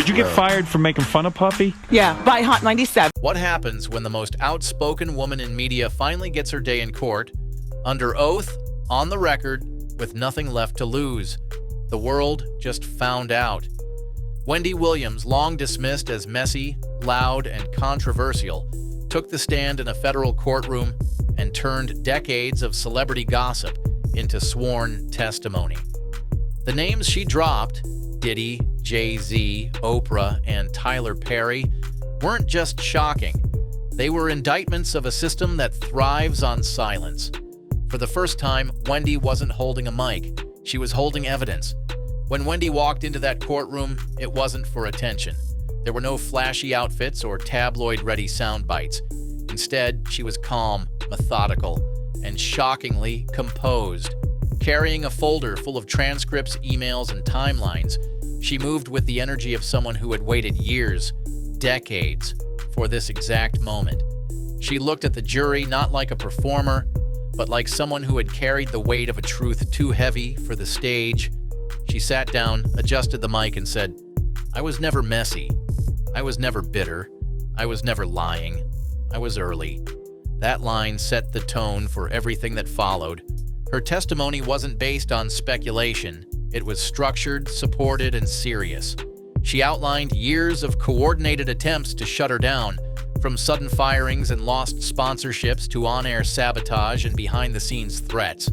Did you get fired for making fun of Puffy? Yeah, by Hot 97. What happens when the most outspoken woman in media finally gets her day in court, under oath, on the record, with nothing left to lose? The world just found out. Wendy Williams, long dismissed as messy, loud, and controversial, took the stand in a federal courtroom and turned decades of celebrity gossip into sworn testimony. The names she dropped, Diddy, Jay-Z, Oprah, and Tyler Perry, weren't just shocking. They were indictments of a system that thrives on silence. For the first time, Wendy wasn't holding a mic. She was holding evidence. When Wendy walked into that courtroom, it wasn't for attention. There were no flashy outfits or tabloid-ready sound bites. Instead, she was calm, methodical, and shockingly composed. Carrying a folder full of transcripts, emails, and timelines, she moved with the energy of someone who had waited years, decades, for this exact moment. She looked at the jury not like a performer, but like someone who had carried the weight of a truth too heavy for the stage. She sat down, adjusted the mic, and said, "I was never messy. I was never bitter. I was never lying. I was early." That line set the tone for everything that followed. Her testimony wasn't based on speculation. It was structured, supported, and serious. She outlined years of coordinated attempts to shut her down, from sudden firings and lost sponsorships to on-air sabotage and behind-the-scenes threats.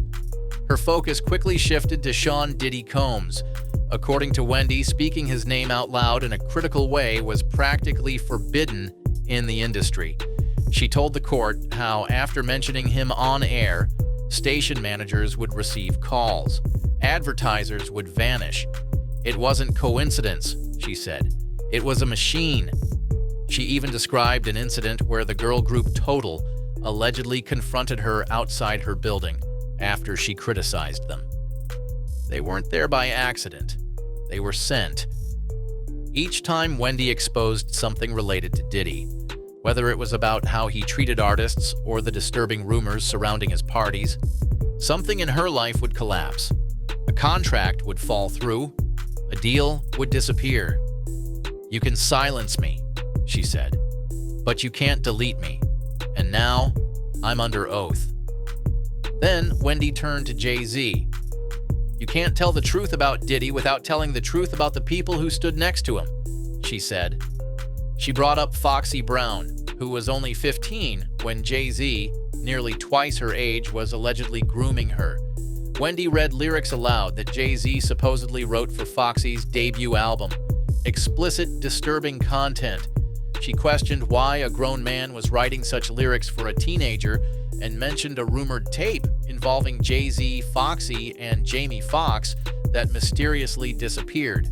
Her focus quickly shifted to Sean Diddy Combs. According to Wendy, speaking his name out loud in a critical way was practically forbidden in the industry. She told the court how, after mentioning him on air, station managers would receive calls. Advertisers would vanish. It wasn't coincidence, she said. It was a machine. She even described an incident where the girl group Total allegedly confronted her outside her building after she criticized them. They weren't there by accident. They were sent. Each time Wendy exposed something related to Diddy, whether it was about how he treated artists or the disturbing rumors surrounding his parties, something in her life would collapse. A contract would fall through. A deal would disappear. "You can silence me," she said, "but you can't delete me. And now, I'm under oath." Then Wendy turned to Jay-Z. "You can't tell the truth about Diddy without telling the truth about the people who stood next to him," she said. She brought up Foxy Brown, who was only 15 when Jay-Z, nearly twice her age, was allegedly grooming her. Wendy read lyrics aloud that Jay-Z supposedly wrote for Foxy's debut album. Explicit, disturbing content. She questioned why a grown man was writing such lyrics for a teenager and mentioned a rumored tape involving Jay-Z, Foxy, and Jamie Foxx that mysteriously disappeared.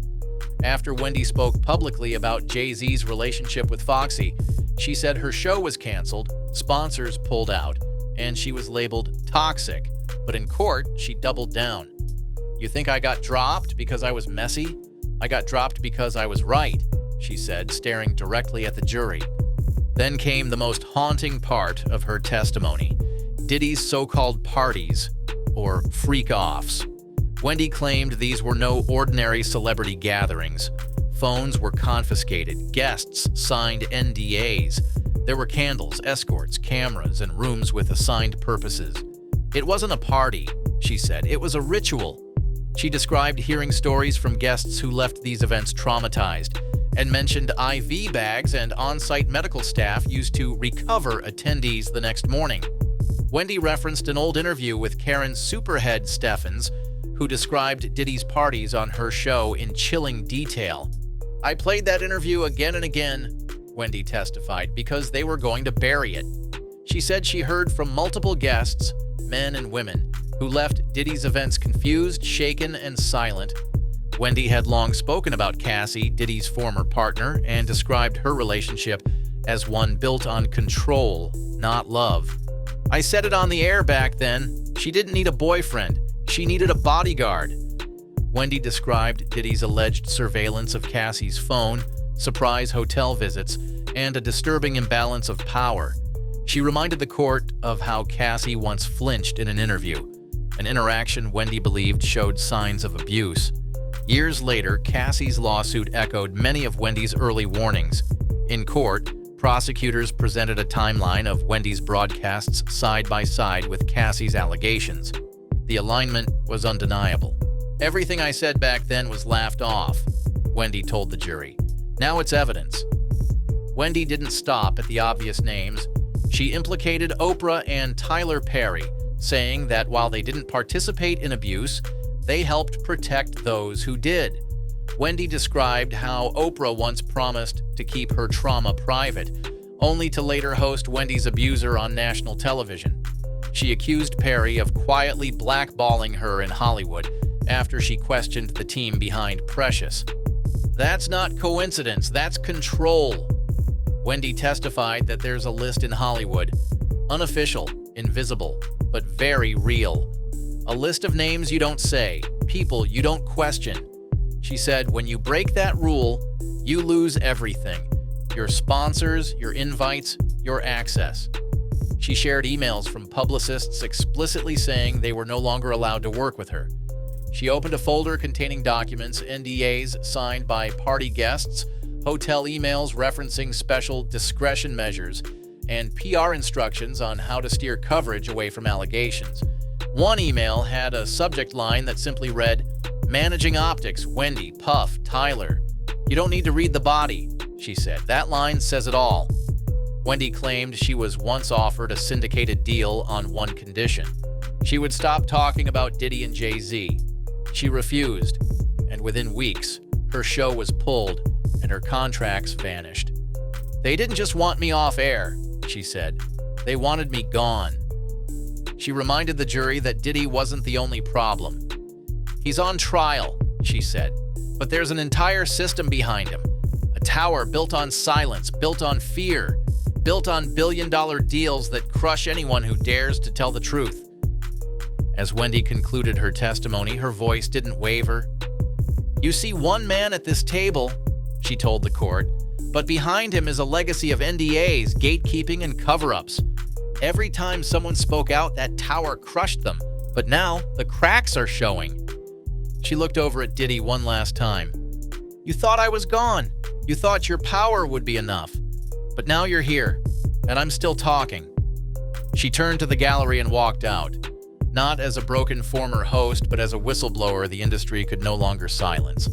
After Wendy spoke publicly about Jay-Z's relationship with Foxy, she said her show was canceled, sponsors pulled out, and she was labeled toxic. But in court, she doubled down. "You think I got dropped because I was messy? I got dropped because I was right," she said, staring directly at the jury. Then came the most haunting part of her testimony: Diddy's so-called parties, or freak-offs. Wendy claimed these were no ordinary celebrity gatherings. Phones were confiscated, guests signed NDAs. There were candles, escorts, cameras, and rooms with assigned purposes. It wasn't a party, she said, it was a ritual. She described hearing stories from guests who left these events traumatized, and mentioned IV bags and on-site medical staff used to recover attendees the next morning. Wendy referenced an old interview with Karen Superhead Steffens, who described Diddy's parties on her show in chilling detail. "I played that interview again and again," Wendy testified, "because they were going to bury it." She said she heard from multiple guests, men and women, who left Diddy's events confused, shaken, and silent. Wendy had long spoken about Cassie, Diddy's former partner, and described her relationship as one built on control, not love. "I said it on the air back then. She didn't need a boyfriend. She needed a bodyguard." Wendy described Diddy's alleged surveillance of Cassie's phone, surprise hotel visits, and a disturbing imbalance of power. She reminded the court of how Cassie once flinched in an interview, an interaction Wendy believed showed signs of abuse. Years later, Cassie's lawsuit echoed many of Wendy's early warnings. In court, prosecutors presented a timeline of Wendy's broadcasts side by side with Cassie's allegations. The alignment was undeniable. "Everything I said back then was laughed off," Wendy told the jury. "Now it's evidence." Wendy didn't stop at the obvious names. She implicated Oprah and Tyler Perry, saying that while they didn't participate in abuse, they helped protect those who did. Wendy described how Oprah once promised to keep her trauma private, only to later host Wendy's abuser on national television. She accused Perry of quietly blackballing her in Hollywood after she questioned the team behind Precious. "That's not coincidence, that's control." Wendy testified that there's a list in Hollywood, unofficial, invisible, but very real. A list of names you don't say, people you don't question. She said, "When you break that rule, you lose everything. Your sponsors, your invites, your access." She shared emails from publicists explicitly saying they were no longer allowed to work with her. She opened a folder containing documents, NDAs signed by party guests, hotel emails referencing special discretion measures, and PR instructions on how to steer coverage away from allegations. One email had a subject line that simply read, "Managing optics, Wendy, Puff, Tyler. You don't need to read the body," she said. "That line says it all." Wendy claimed she was once offered a syndicated deal on one condition. She would stop talking about Diddy and Jay-Z. She refused, and within weeks, her show was pulled and her contracts vanished. "They didn't just want me off air," she said. "They wanted me gone." She reminded the jury that Diddy wasn't the only problem. "He's on trial," she said, "but there's an entire system behind him. A tower built on silence, built on fear, built on billion-dollar deals that crush anyone who dares to tell the truth." As Wendy concluded her testimony, her voice didn't waver. "You see one man at this table," she told the court, "but behind him is a legacy of NDAs, gatekeeping, and cover-ups. Every time someone spoke out, that tower crushed them, but now the cracks are showing." She looked over at Diddy one last time. "You thought I was gone. You thought your power would be enough. But now you're here, and I'm still talking." She turned to the gallery and walked out, not as a broken former host, but as a whistleblower the industry could no longer silence.